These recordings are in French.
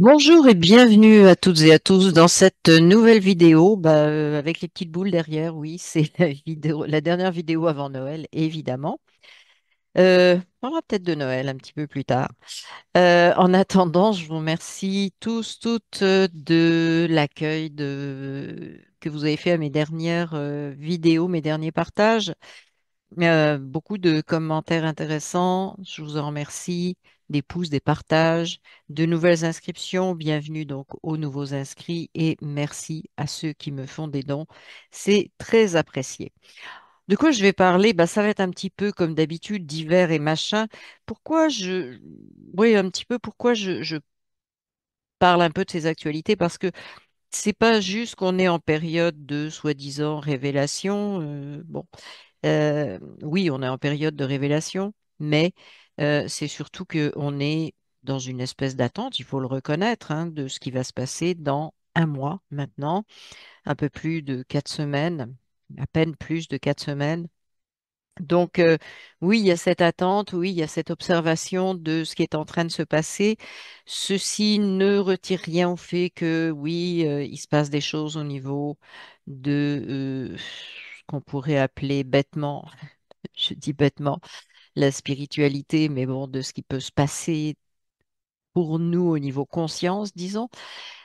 Bonjour et bienvenue à toutes et à tous dans cette nouvelle vidéo avec les petites boules derrière. Oui, c'est la vidéo, la dernière vidéo avant Noël, évidemment. On parlera peut-être de Noël un petit peu plus tard. En attendant, je vous remercie tous, toutes de l'accueil que vous avez fait à mes dernières vidéos, mes derniers partages. Beaucoup de commentaires intéressants. Je vous en remercie. Des pouces, des partages, de nouvelles inscriptions. Bienvenue donc aux nouveaux inscrits et merci à ceux qui me font des dons. C'est très apprécié. De quoi je vais parler? Ça va être un petit peu comme d'habitude, divers et machin. Pourquoi je... Oui, un petit peu pourquoi je parle un peu de ces actualités parce que c'est pas juste qu'on est en période de soi-disant révélation. Oui, on est en période de révélation, mais c'est surtout qu'on est dans une espèce d'attente, il faut le reconnaître, hein, de ce qui va se passer dans un mois maintenant, un peu plus de 4 semaines, à peine plus de 4 semaines. Donc, oui, il y a cette attente, oui, il y a cette observation de ce qui est en train de se passer. Ceci ne retire rien au fait que, oui, il se passe des choses au niveau de ce qu'on pourrait appeler bêtement, je dis bêtement, la spiritualité, mais bon, de ce qui peut se passer pour nous au niveau conscience, disons.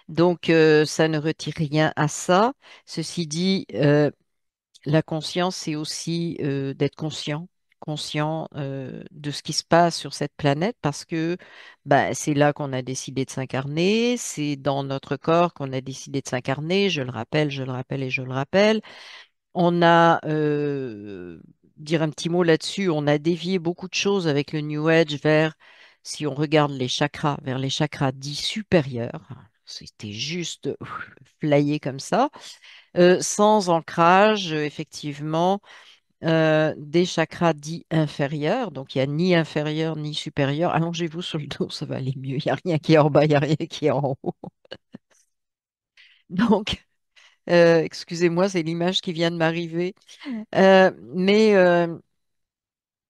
Donc, ça ne retire rien à ça. Ceci dit, la conscience, c'est aussi d'être conscient, conscient de ce qui se passe sur cette planète parce que c'est là qu'on a décidé de s'incarner, c'est dans notre corps qu'on a décidé de s'incarner, je le rappelle, je le rappelle et je le rappelle. On a, dire un petit mot là-dessus, on a dévié beaucoup de choses avec le New Age vers, si on regarde les chakras, vers les chakras dits supérieurs. C'était juste flyé comme ça sans ancrage, effectivement, des chakras dits inférieurs. Donc, il n'y a ni inférieur ni supérieur. Allongez-vous sur le dos, ça va aller mieux. Il n'y a rien qui est en bas, il n'y a rien qui est en haut. Donc, excusez-moi, c'est l'image qui vient de m'arriver. Mais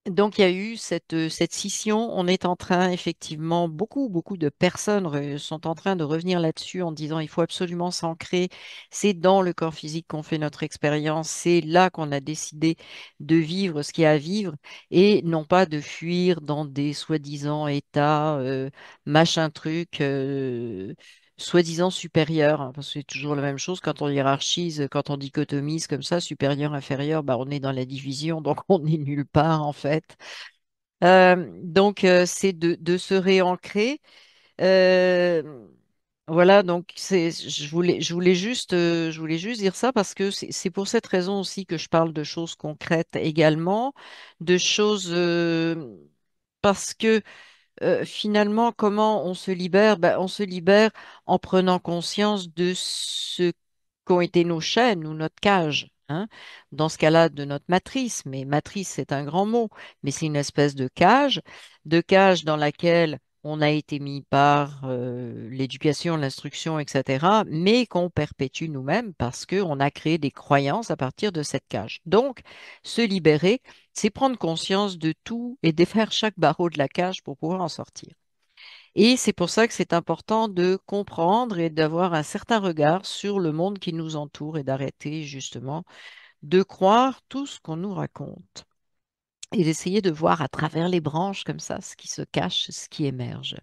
donc, il y a eu cette scission. On est en train, effectivement, beaucoup de personnes sont en train de revenir là-dessus en disant il faut absolument s'ancrer. C'est dans le corps physique qu'on fait notre expérience. C'est là qu'on a décidé de vivre ce qu'il y a à vivre et non pas de fuir dans des soi-disant états, machin truc. Soi-disant supérieurs, hein, parce que c'est toujours la même chose quand on hiérarchise, quand on dichotomise comme ça, supérieur, inférieur, on est dans la division, donc on n'est nulle part en fait. Donc, c'est de se réancrer. Euh, voilà, donc je voulais juste dire ça parce que c'est pour cette raison aussi que je parle de choses concrètes également, de choses parce que finalement, comment on se libère? On se libère en prenant conscience de ce qu'ont été nos chaînes ou notre cage. Hein. Dans ce cas-là, de notre matrice. Mais matrice, c'est un grand mot, mais c'est une espèce de cage dans laquelle on a été mis par l'éducation, l'instruction, etc., mais qu'on perpétue nous-mêmes parce qu'on a créé des croyances à partir de cette cage. Donc, se libérer, c'est prendre conscience de tout et défaire chaque barreau de la cage pour pouvoir en sortir. Et c'est pour ça que c'est important de comprendre et d'avoir un certain regard sur le monde qui nous entoure et d'arrêter justement de croire tout ce qu'on nous raconte et d'essayer de voir à travers les branches comme ça ce qui se cache, ce qui émerge.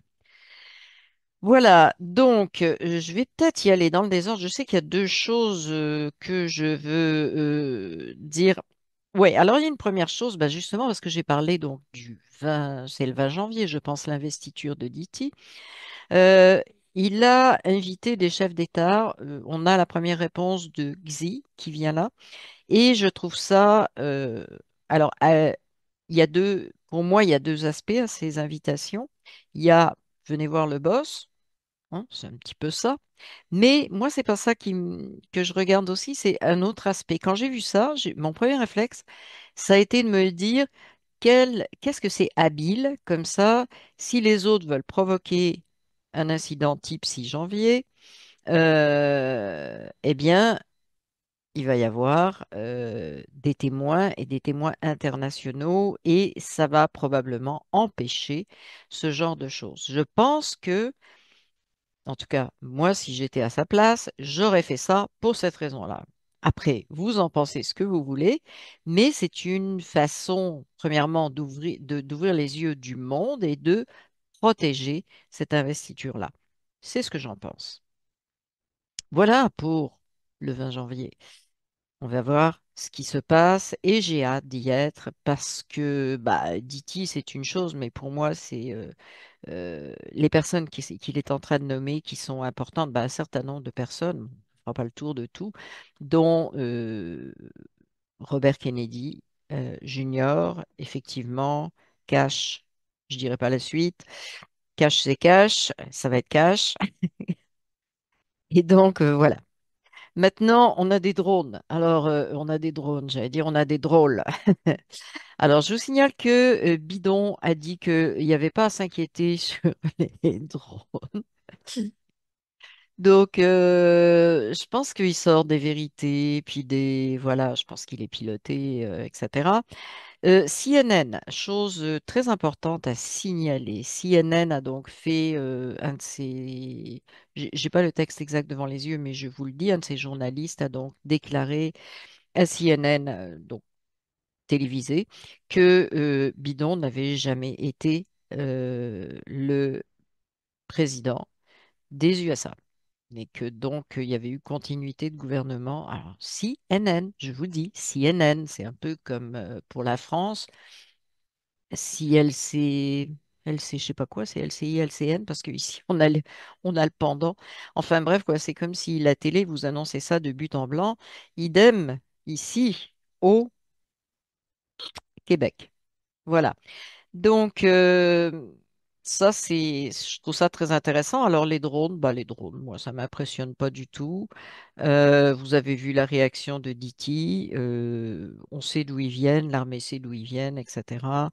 Voilà, donc je vais peut-être y aller dans le désordre. Je sais qu'il y a deux choses que je veux dire. Oui, alors il y a une première chose, justement parce que j'ai parlé donc du 20, c'est le 20 janvier, je pense, l'investiture de Diti. Euh, il a invité des chefs d'État. On a la première réponse de Xi qui vient là, et je trouve ça. Alors, il y a deux, pour moi, il y a deux aspects à ces invitations. Il y a venez voir le boss. Hein, c'est un petit peu ça. Mais moi, c'est pas ça que je regarde aussi, c'est un autre aspect. Quand j'ai vu ça, mon premier réflexe, ça a été de me dire qu'est-ce que c'est habile, comme ça, si les autres veulent provoquer un incident type 6 janvier, eh bien, il va y avoir des témoins et des témoins internationaux et ça va probablement empêcher ce genre de choses. Je pense que En tout cas, moi, si j'étais à sa place, j'aurais fait ça pour cette raison-là. Après, vous en pensez ce que vous voulez, mais c'est une façon, premièrement, d'ouvrir les yeux du monde et de protéger cette investiture-là. C'est ce que j'en pense. Voilà pour le 20 janvier. On va voir ce qui se passe et j'ai hâte d'y être parce que bah, Diti, c'est une chose, mais pour moi, c'est les personnes qu'il est en train de nommer qui sont importantes, bah, un certain nombre de personnes, on ne fera pas le tour de tout, dont Robert Kennedy Jr., effectivement, Cash, je dirais pas la suite, Cash c'est Cash, ça va être Cash. Et donc, voilà. Maintenant, on a des drones. Alors, on a des drones, j'allais dire, on a des drôles. Alors, je vous signale que Bidon a dit qu'il n'y avait pas à s'inquiéter sur les drones. Donc, je pense qu'il sort des vérités, puis des... Voilà, je pense qu'il est piloté, etc. CNN, chose très importante à signaler. CNN a donc fait un de ses... J'ai pas le texte exact devant les yeux, mais je vous le dis, un de ses journalistes a donc déclaré à CNN, donc télévisé, que Biden n'avait jamais été le président des USA et que donc il y avait eu continuité de gouvernement. Alors, CNN, je vous dis, CNN, c'est un peu comme pour la France, si LC, je sais pas quoi, c'est LCI, LCN, parce qu'ici, on a le pendant. Enfin bref, quoi, c'est comme si la télé vous annonçait ça de but en blanc. Idem ici, au Québec. Voilà. Donc, ça, je trouve ça très intéressant. Alors, les drones, moi, ça m'impressionne pas du tout. Vous avez vu la réaction de Diti. On sait d'où ils viennent, l'armée sait d'où ils viennent, etc.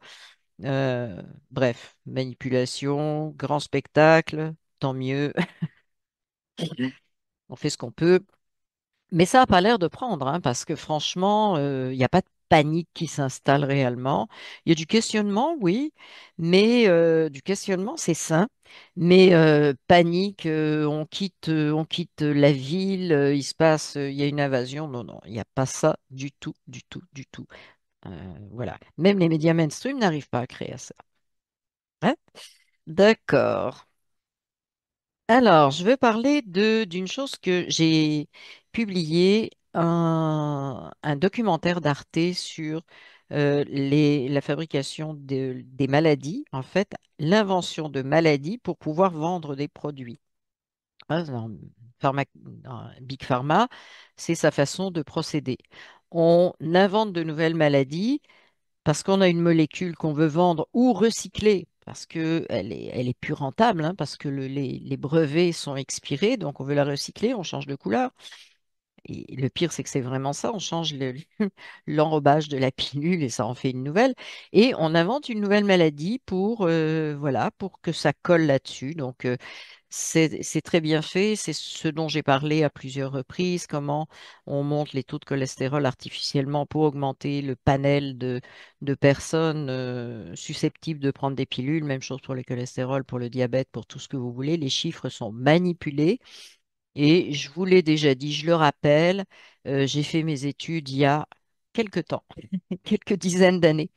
Bref, manipulation, grand spectacle, tant mieux. On fait ce qu'on peut. Mais ça n'a pas l'air de prendre, hein, parce que franchement, il n'y a pas de panique qui s'installe réellement. Il y a du questionnement, oui, mais du questionnement, c'est sain. Mais panique, on quitte la ville, il se passe, il y a une invasion. Non, non, il n'y a pas ça du tout, du tout, du tout. Voilà. Même les médias mainstream n'arrivent pas à créer ça. Hein. D'accord. Alors, je vais parler d'une chose que j'ai publié, un documentaire d'Arte sur la fabrication des maladies, en fait, l'invention de maladies pour pouvoir vendre des produits. Dans Big Pharma, c'est sa façon de procéder. On invente de nouvelles maladies parce qu'on a une molécule qu'on veut vendre ou recycler, parce elle est plus rentable, hein, parce que les brevets sont expirés, donc on veut la recycler, on change de couleur. Et le pire, c'est que c'est vraiment ça, on change l'enrobage de la pilule et ça en fait une nouvelle. Et on invente une nouvelle maladie voilà, pour que ça colle là-dessus. Donc, c'est très bien fait, c'est ce dont j'ai parlé à plusieurs reprises, comment on monte les taux de cholestérol artificiellement pour augmenter le panel de personnes susceptibles de prendre des pilules. Même chose pour le cholestérol, pour le diabète, pour tout ce que vous voulez. Les chiffres sont manipulés et je vous l'ai déjà dit, je le rappelle, j'ai fait mes études il y a quelque temps, quelques dizaines d'années.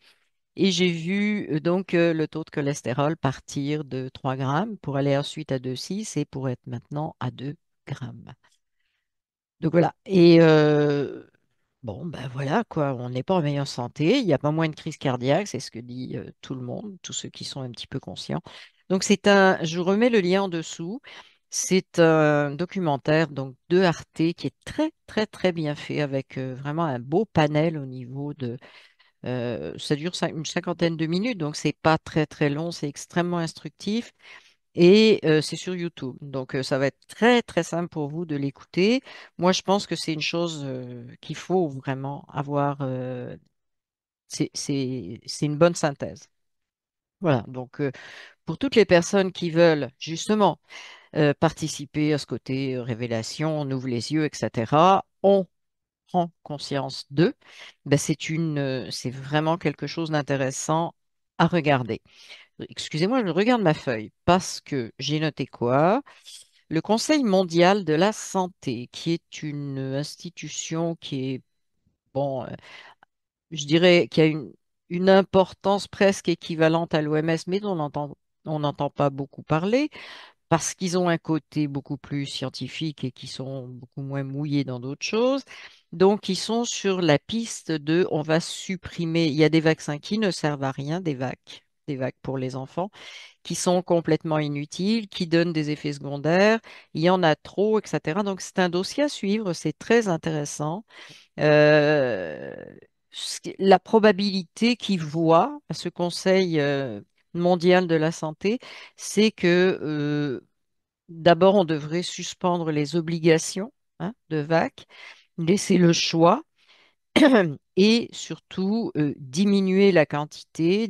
Et j'ai vu donc le taux de cholestérol partir de 3 grammes pour aller ensuite à 2,6 et pour être maintenant à 2 grammes. Donc voilà. Et bon, ben voilà quoi, on n'est pas en meilleure santé, il n'y a pas moins de crise cardiaque, c'est ce que dit tout le monde, tous ceux qui sont un petit peu conscients. Donc je vous remets le lien en dessous. C'est un documentaire donc de Arte qui est très très très bien fait avec vraiment un beau panel au niveau ça dure une cinquantaine de minutes, donc c'est pas très très long, c'est extrêmement instructif et c'est sur YouTube. Donc ça va être très très simple pour vous de l'écouter. Moi, je pense que c'est une chose qu'il faut vraiment avoir. C'est une bonne synthèse. Voilà. Donc pour toutes les personnes qui veulent justement participer à ce côté révélation, on ouvre les yeux, etc. On prend conscience d'eux. Ben, c'est vraiment quelque chose d'intéressant à regarder. Excusez-moi, je regarde ma feuille parce que j'ai noté quoi? le Conseil mondial de la santé, qui est une institution qui est, bon, je dirais, qui a une importance presque équivalente à l'OMS, mais dont on n'entend pas beaucoup parler, parce qu'ils ont un côté beaucoup plus scientifique et qui sont beaucoup moins mouillés dans d'autres choses. Donc, ils sont sur la piste de, on va supprimer, il y a des vaccins qui ne servent à rien, des vacs pour les enfants, qui sont complètement inutiles, qui donnent des effets secondaires, il y en a trop, etc. Donc, c'est un dossier à suivre, c'est très intéressant. Euh, la probabilité qu'ils voient à ce Conseil mondial de la santé, c'est que d'abord, on devrait suspendre les obligations hein, de VAC, laisser le choix et surtout diminuer la quantité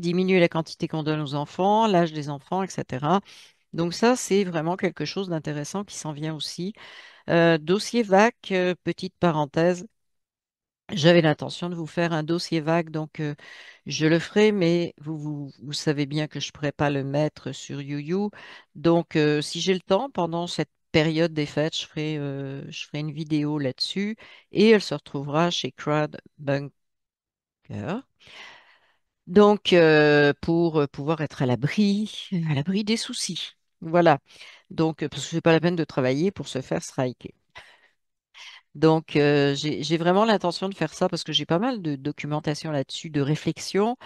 qu'on donne aux enfants, l'âge des enfants, etc. Donc ça, c'est vraiment quelque chose d'intéressant qui s'en vient aussi. Dossier VAC, petite parenthèse, j'avais l'intention de vous faire un dossier vague, donc je le ferai, mais vous savez bien que je ne pourrais pas le mettre sur YouYou. Donc, si j'ai le temps, pendant cette période des fêtes, je ferai une vidéo là-dessus et elle se retrouvera chez Crowd Bunker. Donc, pour pouvoir être à l'abri des soucis. Voilà. Donc, parce que c'est pas la peine de travailler pour se faire striker. Donc, j'ai vraiment l'intention de faire ça parce que j'ai pas mal de documentation là-dessus, de réflexions.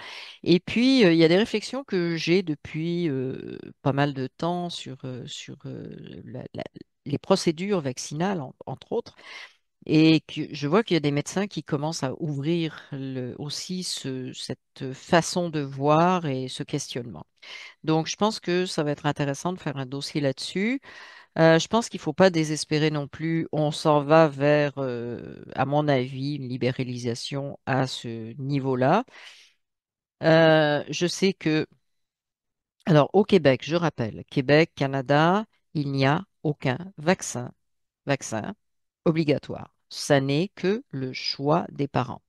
Et puis, il y a des réflexions que j'ai depuis pas mal de temps sur les procédures vaccinales, entre autres. Et que je vois qu'il y a des médecins qui commencent à ouvrir aussi cette façon de voir et ce questionnement. Donc, je pense que ça va être intéressant de faire un dossier là-dessus. Je pense qu'il ne faut pas désespérer non plus. On s'en va vers, à mon avis, une libéralisation à ce niveau-là. Je sais que, alors au Québec, je rappelle, Québec, Canada, il n'y a aucun vaccin obligatoire. Ça n'est que le choix des parents.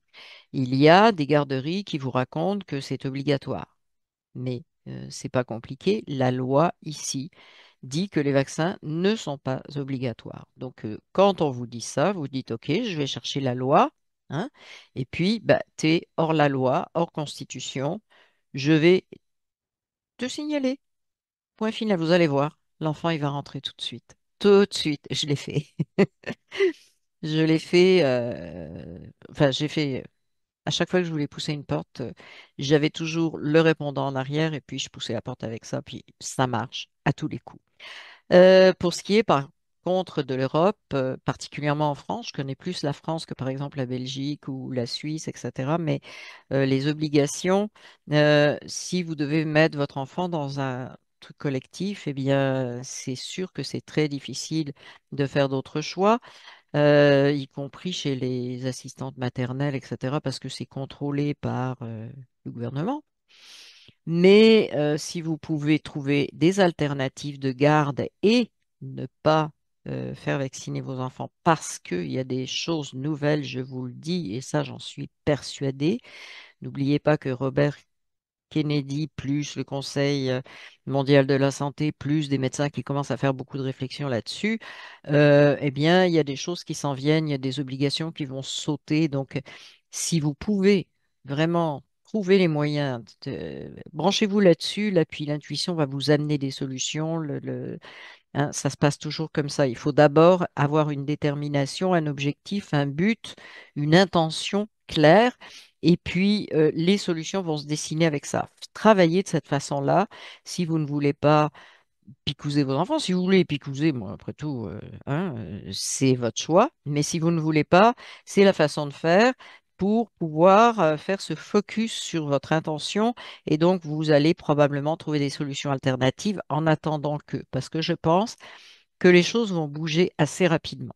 Il y a des garderies qui vous racontent que c'est obligatoire, mais c'est pas compliqué. La loi ici dit que les vaccins ne sont pas obligatoires. Donc, quand on vous dit ça, vous dites, OK, je vais chercher la loi, hein, et puis, bah, tu es hors la loi, hors constitution, je vais te signaler. Point final, vous allez voir, l'enfant, il va rentrer tout de suite. Tout de suite, je l'ai fait. Je l'ai fait, enfin, j'ai fait, à chaque fois que je voulais pousser une porte, j'avais toujours le répondant en arrière et puis je poussais la porte avec ça, puis ça marche à tous les coups. Pour ce qui est par contre de l'Europe, particulièrement en France, je connais plus la France que par exemple la Belgique ou la Suisse, etc. Mais les obligations, si vous devez mettre votre enfant dans un truc collectif, eh bien, c'est sûr que c'est très difficile de faire d'autres choix, y compris chez les assistantes maternelles, etc., parce que c'est contrôlé par le gouvernement. Mais si vous pouvez trouver des alternatives de garde et ne pas faire vacciner vos enfants parce qu'il y a des choses nouvelles, je vous le dis, et ça j'en suis persuadée. N'oubliez pas que Robert Kennedy, plus le Conseil mondial de la santé, plus des médecins qui commencent à faire beaucoup de réflexions là-dessus, eh bien, il y a des choses qui s'en viennent, il y a des obligations qui vont sauter. Donc, si vous pouvez vraiment trouver les moyens, branchez-vous là-dessus, là, puis l'intuition va vous amener des solutions. Hein, ça se passe toujours comme ça. Il faut d'abord avoir une détermination, un objectif, un but, une intention claire, et puis les solutions vont se dessiner avec ça. Travaillez de cette façon-là. Si vous ne voulez pas picouser vos enfants, si vous voulez les picouser, moi, après tout, hein, c'est votre choix. Mais si vous ne voulez pas, c'est la façon de faire pour pouvoir faire ce focus sur votre intention et donc vous allez probablement trouver des solutions alternatives en attendant que, parce que je pense que les choses vont bouger assez rapidement.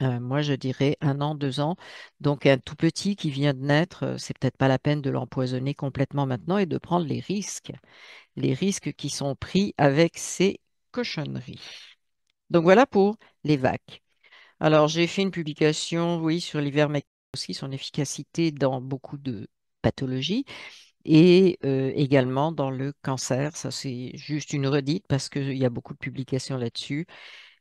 Moi, je dirais 1 an, 2 ans. Donc, un tout petit qui vient de naître, c'est peut-être pas la peine de l'empoisonner complètement maintenant et de prendre les risques qui sont pris avec ces cochonneries. Donc, voilà pour les vacs. Alors, j'ai fait une publication, oui, sur l'ivermectin aussi, son efficacité dans beaucoup de pathologies. et également dans le cancer. Ça, c'est juste une redite parce qu'il y a beaucoup de publications là-dessus.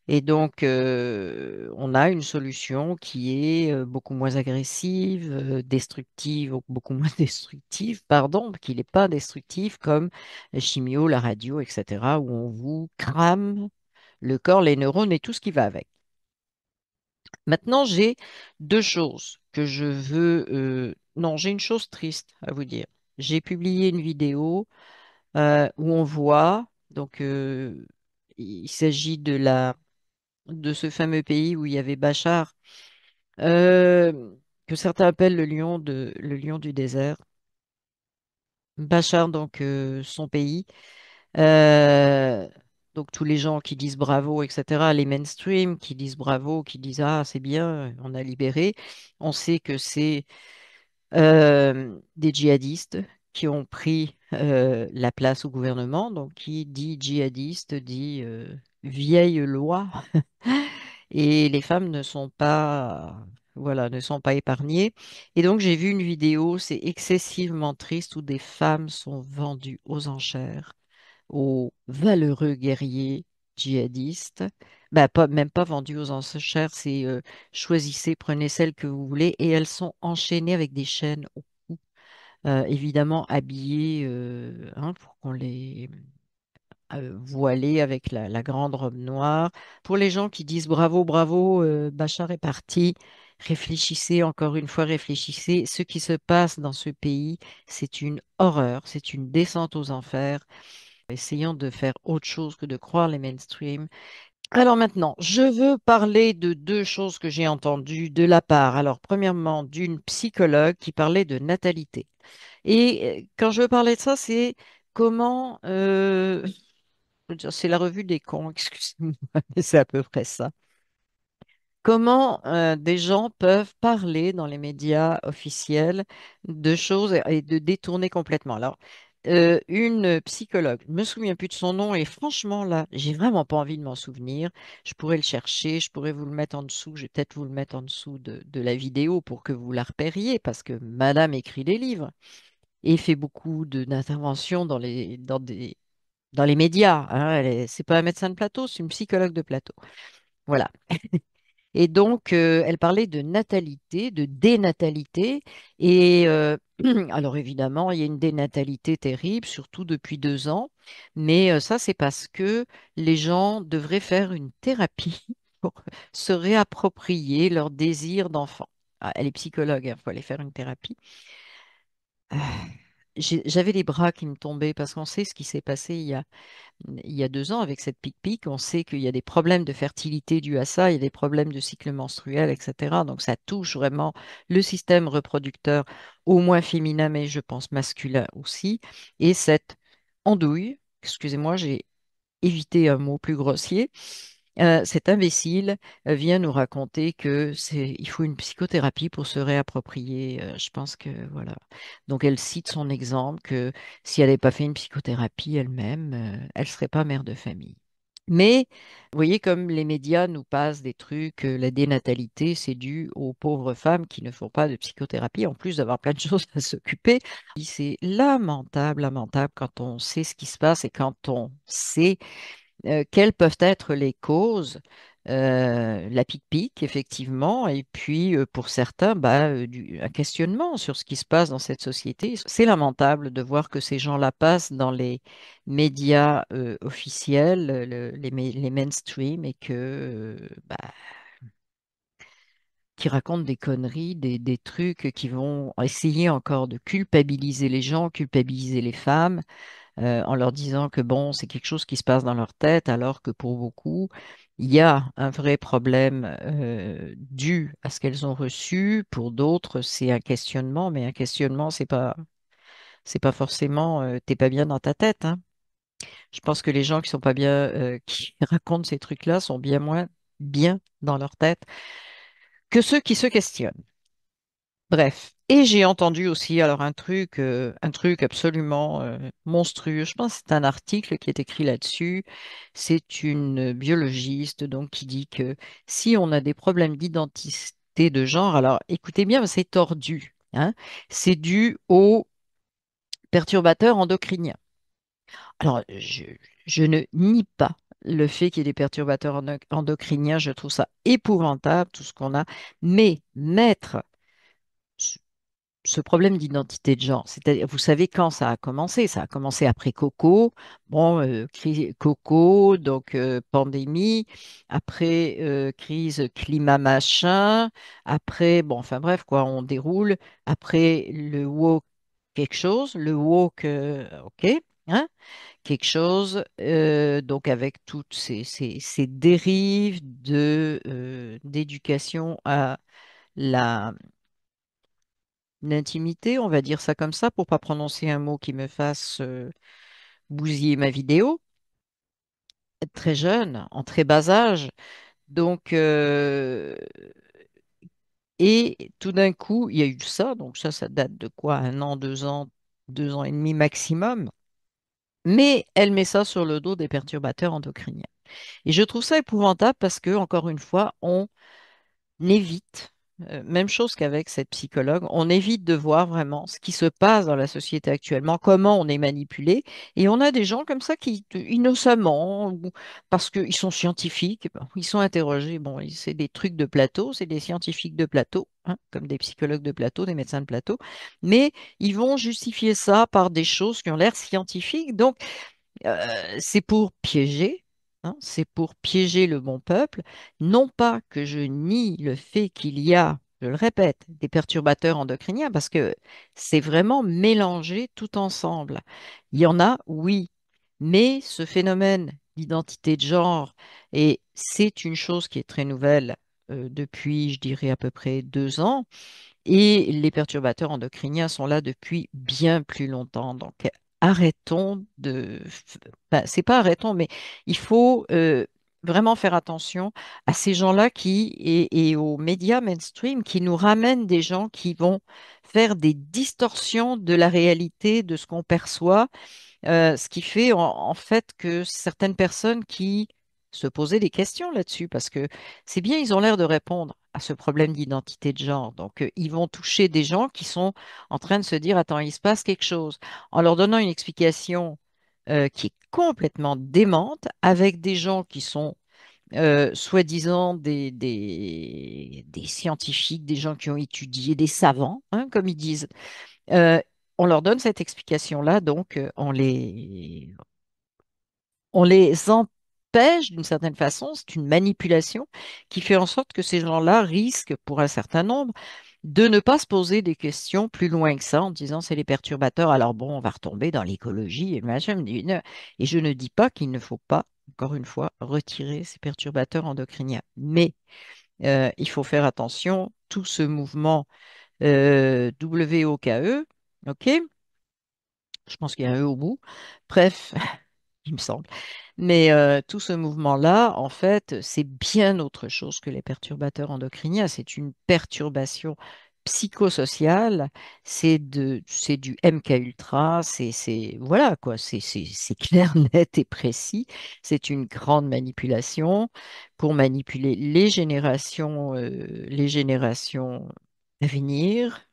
Et donc, on a une solution qui est beaucoup moins agressive, destructive, ou beaucoup moins destructive, pardon, qui n'est pas destructive comme la chimio, la radio, etc., où on vous crame le corps, les neurones et tout ce qui va avec. Maintenant, j'ai deux choses que je veux... non, j'ai une chose triste à vous dire. J'ai publié une vidéo où on voit, donc il s'agit de ce fameux pays où il y avait Bachar, euh, que certains appellent le lion du désert. Bachar, donc son pays. Euh, donc tous les gens qui disent bravo, etc., les mainstream qui disent bravo, qui disent ah c'est bien, on a libéré. On sait que c'est des djihadistes qui ont pris la place au gouvernement. Donc qui dit djihadiste dit vieille loi. Et les femmes ne sont pas, voilà, ne sont pas épargnées. Et donc, j'ai vu une vidéo, c'est excessivement triste, où des femmes sont vendues aux enchères, aux valeureux guerriers djihadistes. Bah, même pas vendues aux enchères, c'est choisissez, prenez celle que vous voulez, et elles sont enchaînées avec des chaînes au cou, évidemment habillées hein, pour qu'on les voilée avec la grande robe noire. Pour les gens qui disent bravo, bravo, Bachar est parti, réfléchissez encore une fois, réfléchissez. Ce qui se passe dans ce pays, c'est une horreur, c'est une descente aux enfers. Essayons de faire autre chose que de croire les mainstream. Alors maintenant, je veux parler de deux choses que j'ai entendues de la part. Alors, premièrement, d'une psychologue qui parlait de natalité. Et quand je veux parler de ça, c'est comment je veux dire, c'est la revue des cons, excusez-moi, mais c'est à peu près ça. Comment des gens peuvent parler dans les médias officiels de choses et de détourner complètement. Alors, une psychologue, je me souviens plus de son nom et franchement là, j'ai vraiment pas envie de m'en souvenir. Je pourrais le chercher, je pourrais vous le mettre en dessous, je vais peut-être vous le mettre en dessous de la vidéo pour que vous la repériez parce que Madame écrit des livres et fait beaucoup d'interventions dans les médias. Hein, c'est pas un médecin de plateau, c'est une psychologue de plateau. Voilà. Et donc, elle parlait de natalité, de dénatalité. Et alors, évidemment, il y a une dénatalité terrible, surtout depuis 2 ans. Mais ça, c'est parce que les gens devraient faire une thérapie pour se réapproprier leur désir d'enfant. Ah, elle est psychologue, il faut aller faire une thérapie. Ah, j'avais les bras qui me tombaient parce qu'on sait ce qui s'est passé il y a 2 ans avec cette pique-pique. On sait qu'il y a des problèmes de fertilité dus à ça, il y a des problèmes de cycle menstruel, etc. Donc ça touche vraiment le système reproducteur, au moins féminin, mais je pense masculin aussi. Et cette andouille, excusez-moi, j'ai évité un mot plus grossier. Cet imbécile vient nous raconter que il faut une psychothérapie pour se réapproprier. Je pense que voilà. Donc elle cite son exemple que si elle n'avait pas fait une psychothérapie elle-même, elle serait pas mère de famille. Mais vous voyez comme les médias nous passent des trucs, la dénatalité, c'est dû aux pauvres femmes qui ne font pas de psychothérapie, en plus d'avoir plein de choses à s'occuper. C'est lamentable, lamentable quand on sait ce qui se passe et quand on sait quelles peuvent être les causes? La pique-pique, effectivement, et puis pour certains, bah, un questionnement sur ce qui se passe dans cette société. C'est lamentable de voir que ces gens-là passent dans les médias officiels, les mainstream, et que, bah, qui racontent des conneries, des trucs qui vont essayer encore de culpabiliser les gens, culpabiliser les femmes en leur disant que bon, c'est quelque chose qui se passe dans leur tête, alors que pour beaucoup, il y a un vrai problème dû à ce qu'elles ont reçu. Pour d'autres, c'est un questionnement, mais un questionnement, c'est pas forcément t'es pas bien dans ta tête, hein. Je pense que les gens qui sont pas bien, qui racontent ces trucs-là, sont bien moins bien dans leur tête que ceux qui se questionnent. Bref, et j'ai entendu aussi alors un truc absolument monstrueux. Je pense que c'est un article qui est écrit là-dessus. C'est une biologiste donc qui dit que si on a des problèmes d'identité de genre, alors écoutez bien, c'est tordu, hein, c'est dû au perturbateurs endocriniens. Alors, je ne nie pas le fait qu'il y ait des perturbateurs endocriniens, je trouve ça épouvantable, tout ce qu'on a, mais mettre ce problème d'identité de genre, c'est-à-dire, vous savez quand ça a commencé? Ça a commencé après Coco, bon, Coco, donc pandémie, après crise climat machin, après, bon, enfin bref, quoi, on déroule, après le woke quelque chose, le woke, ok, hein, quelque chose, donc avec toutes ces dérives d'éducation à la l'intimité, on va dire ça comme ça, pour pas prononcer un mot qui me fasse bousiller ma vidéo, très jeune, en très bas âge. Donc, et tout d'un coup, il y a eu ça. Donc ça date de quoi? Un an, 2 ans, 2 ans et demi maximum. Mais elle met ça sur le dos des perturbateurs endocriniens. Et je trouve ça épouvantable parce que, encore une fois, on évite, même chose qu'avec cette psychologue, on évite de voir vraiment ce qui se passe dans la société actuellement, comment on est manipulé. Et on a des gens comme ça qui, innocemment, ou parce qu'ils sont scientifiques, bon, ils sont interrogés. Bon, c'est des trucs de plateau, c'est des scientifiques de plateau, hein, comme des psychologues de plateau, des médecins de plateau. Mais ils vont justifier ça par des choses qui ont l'air scientifiques. Donc, c'est pour piéger, hein, c'est pour piéger le bon peuple. Non pas que je nie le fait qu'il y a, je le répète, des perturbateurs endocriniens, parce que c'est vraiment mélangé tout ensemble. Il y en a, oui, mais ce phénomène d'identité de genre, et c'est une chose qui est très nouvelle depuis, je dirais, à peu près 2 ans, et les perturbateurs endocriniens sont là depuis bien plus longtemps. Donc, arrêtons de... Enfin, c'est pas arrêtons, mais il faut vraiment faire attention à ces gens-là et aux médias mainstream qui nous ramènent des gens qui vont faire des distorsions de la réalité, de ce qu'on perçoit, ce qui fait en fait que certaines personnes qui se posaient des questions là-dessus, parce que c'est bien, ils ont l'air de répondre à ce problème d'identité de genre. Donc, ils vont toucher des gens qui sont en train de se dire, attends, il se passe quelque chose, en leur donnant une explication qui est complètement démente, avec des gens qui sont soi-disant des scientifiques, des gens qui ont étudié, des savants, hein, comme ils disent. Euh, on leur donne cette explication-là, donc on les empêche d'une certaine façon, c'est une manipulation qui fait en sorte que ces gens-là risquent, pour un certain nombre, de ne pas se poser des questions plus loin que ça en disant c'est les perturbateurs, alors bon, on va retomber dans l'écologie et machin. Et je ne dis pas qu'il ne faut pas, encore une fois, retirer ces perturbateurs endocriniens. Mais il faut faire attention, tout ce mouvement WOKE, OK? Je pense qu'il y a un E au bout. Bref, il me semble. Mais tout ce mouvement-là, en fait, c'est bien autre chose que les perturbateurs endocriniens. C'est une perturbation psychosociale. C'est du MK ultra. Voilà quoi. C'est clair, net et précis. C'est une grande manipulation pour manipuler les générations à venir,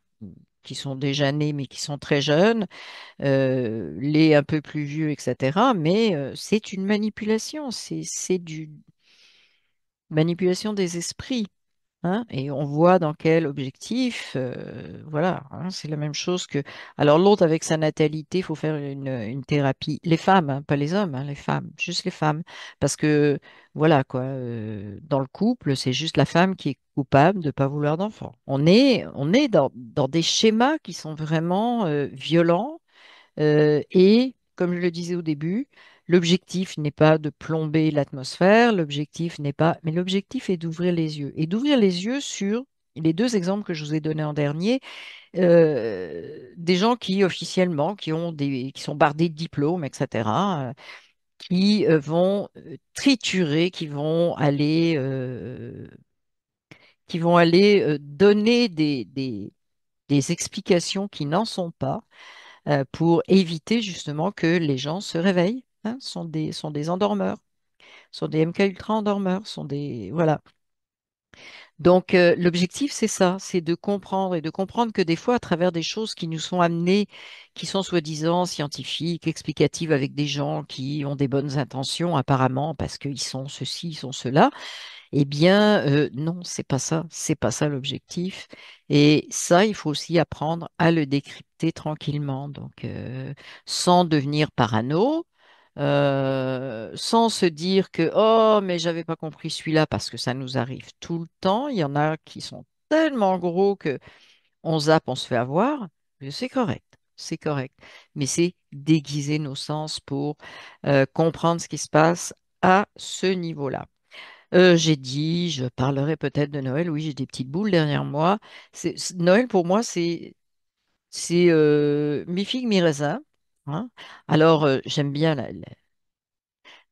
qui sont déjà nées mais qui sont très jeunes, les un peu plus vieux, etc. Mais c'est une manipulation, c'est du manipulation des esprits, hein, et on voit dans quel objectif, voilà, hein, c'est la même chose que. Alors l'autre avec sa natalité, il faut faire une thérapie. Les femmes, hein, pas les hommes, hein, les femmes, juste les femmes, parce que voilà quoi, dans le couple, c'est juste la femme qui est coupable de ne pas vouloir d'enfant. On est dans des schémas qui sont vraiment violents et comme je le disais au début, l'objectif n'est pas de plomber l'atmosphère, l'objectif n'est pas, mais l'objectif est d'ouvrir les yeux. Et d'ouvrir les yeux sur les deux exemples que je vous ai donnés en dernier, des gens qui officiellement, qui sont bardés de diplômes, etc., qui vont triturer, qui vont aller donner des explications qui n'en sont pas pour éviter justement que les gens se réveillent, hein, sont des endormeurs, sont des MK ultra endormeurs, sont des voilà. Donc, l'objectif, c'est ça, c'est de comprendre et de comprendre que des fois, à travers des choses qui nous sont amenées, qui sont soi-disant scientifiques, explicatives avec des gens qui ont des bonnes intentions apparemment parce qu'ils sont ceci, ils sont cela, eh bien, non, c'est pas ça l'objectif. Et ça, il faut aussi apprendre à le décrypter tranquillement, donc sans devenir parano, sans se dire que oh, mais j'avais pas compris celui-là parce que ça nous arrive tout le temps. Il y en a qui sont tellement gros que on zappe, on se fait avoir. Mais c'est correct. C'est correct. Mais c'est déguiser nos sens pour comprendre ce qui se passe à ce niveau-là. J'ai dit, je parlerai peut-être de Noël. Oui, j'ai des petites boules derrière moi. Noël pour moi, c'est mi figue mi raisin, hein. Alors j'aime bien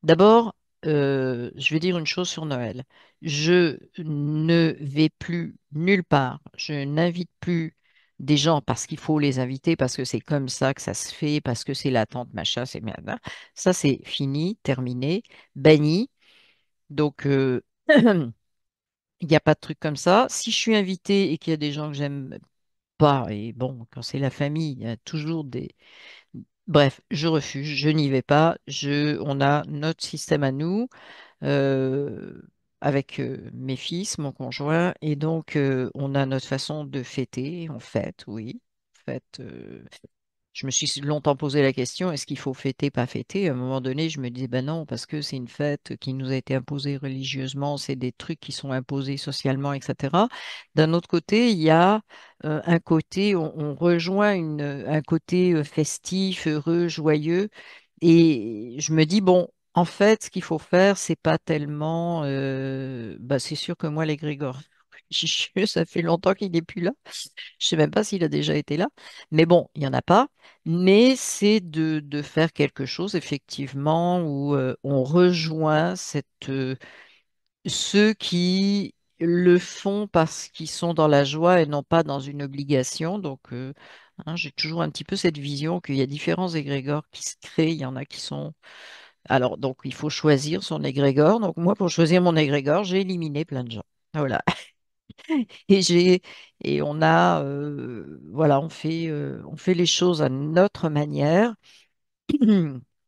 D'abord, je vais dire une chose sur Noël. Je ne vais plus nulle part. Je n'invite plus des gens parce qu'il faut les inviter, parce que c'est comme ça que ça se fait, parce que c'est la tante machin, c'est merde. Ça, c'est fini, terminé, banni. Donc, il n'y a pas de truc comme ça. Si je suis invitée et qu'il y a des gens que j'aime pas, et bon, quand c'est la famille, il y a toujours des... Bref, je refuse, je n'y vais pas. On a notre système à nous, euh, avec mes fils, mon conjoint, et donc on a notre façon de fêter. On fête, oui. On fête, je me suis longtemps posé la question, est-ce qu'il faut fêter, pas fêter? À un moment donné, je me disais, ben non, parce que c'est une fête qui nous a été imposée religieusement, c'est des trucs qui sont imposés socialement, etc. D'un autre côté, il y a un côté, on rejoint un côté festif, heureux, joyeux, et je me dis, bon, en fait, ce qu'il faut faire, c'est pas tellement, bah, c'est sûr que moi, l'égrégore religieux, ça fait longtemps qu'il n'est plus là. Je sais même pas s'il a déjà été là. Mais bon, il n'y en a pas. Mais c'est de faire quelque chose, effectivement, où on rejoint ceux qui le font parce qu'ils sont dans la joie et non pas dans une obligation. Donc, j'ai toujours un petit peu cette vision qu'il y a différents égrégores qui se créent. Il y en a qui sont... Alors, donc, il faut choisir son égrégore. Donc, moi, pour choisir mon égrégore, j'ai éliminé plein de gens. Voilà. Et j'ai et on a voilà, on fait les choses à notre manière.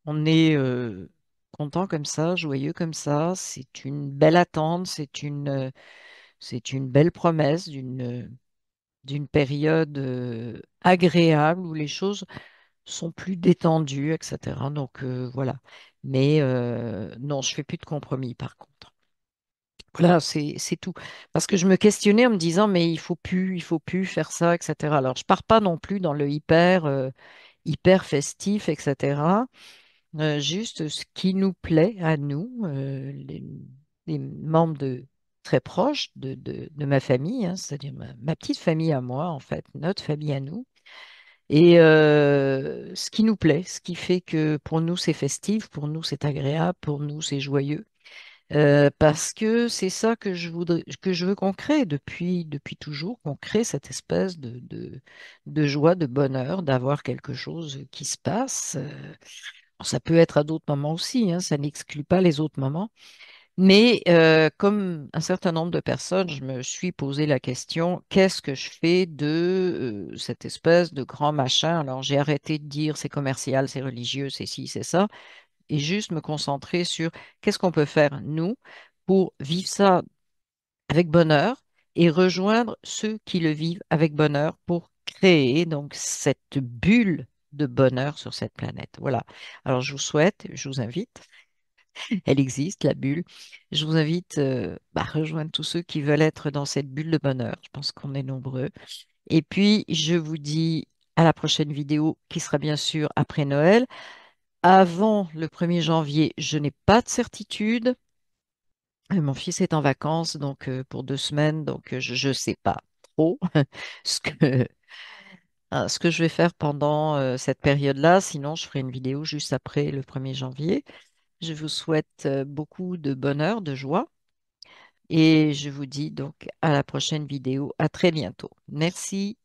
On est content comme ça, joyeux comme ça. C'est une belle attente, c'est une belle promesse d'une période agréable où les choses sont plus détendues, etc. Donc voilà. Mais non, je fais plus de compromis par contre. Voilà, c'est tout. Parce que je me questionnais en me disant, mais il faut plus faire ça, etc. Alors, je pars pas non plus dans le hyper festif, etc. Juste ce qui nous plaît à nous, les membres très proches de ma famille, hein, c'est-à-dire ma petite famille à moi, en fait, notre famille à nous. Et ce qui nous plaît, ce qui fait que pour nous c'est festif, pour nous c'est agréable, pour nous c'est joyeux. Parce que c'est ça que que je veux qu'on crée depuis toujours, qu'on crée cette espèce de joie, de bonheur, d'avoir quelque chose qui se passe. Ça peut être à d'autres moments aussi, hein, ça n'exclut pas les autres moments. Mais comme un certain nombre de personnes, je me suis posé la question, qu'est-ce que je fais de cette espèce de grand machin? Alors j'ai arrêté de dire c'est commercial, c'est religieux, c'est ci, c'est ça et juste me concentrer sur qu'est-ce qu'on peut faire, nous, pour vivre ça avec bonheur et rejoindre ceux qui le vivent avec bonheur pour créer donc cette bulle de bonheur sur cette planète. Voilà. Alors je vous souhaite, je vous invite, elle existe, la bulle. Je vous invite à rejoindre tous ceux qui veulent être dans cette bulle de bonheur. Je pense qu'on est nombreux. Et puis, je vous dis à la prochaine vidéo qui sera bien sûr après Noël. Avant le 1er janvier, je n'ai pas de certitude. Mon fils est en vacances donc pour 2 semaines, donc je ne sais pas trop ce que, ce que je vais faire pendant cette période-là. Sinon, je ferai une vidéo juste après le 1er janvier. Je vous souhaite beaucoup de bonheur, de joie et je vous dis donc à la prochaine vidéo. À très bientôt. Merci.